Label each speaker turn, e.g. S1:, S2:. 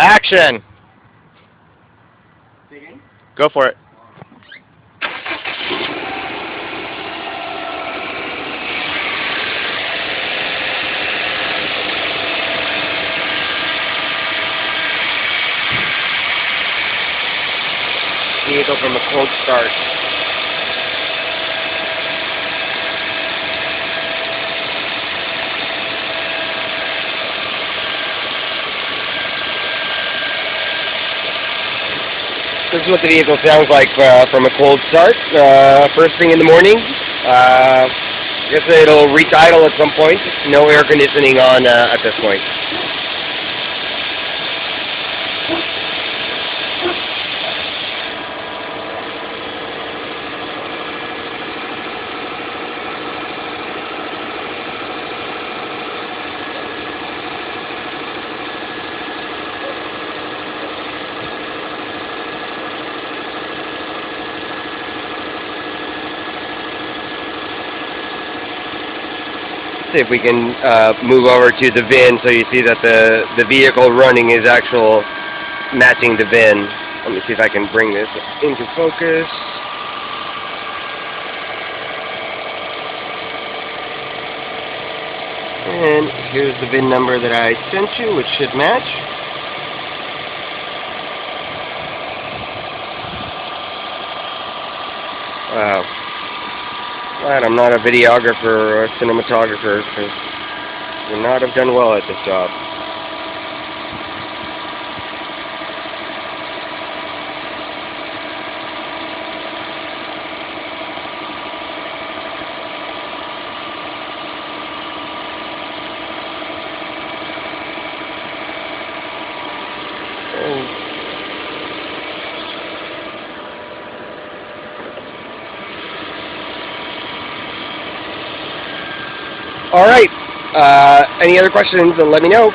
S1: Action! Go for it. Vehicle from a cold start. This is what the vehicle sounds like from a cold start. First thing in the morning. I guess it'll reach idle at some point. No air conditioning on at this point. See if we can move over to the VIN so you see that the vehicle running is actual matching the VIN. Let me see if I can bring this into focus. And here's the VIN number that I sent you, which should match. Wow. Glad I'm not a videographer or a cinematographer, because I would not have done well at this job. All right. Any other questions? Let me know.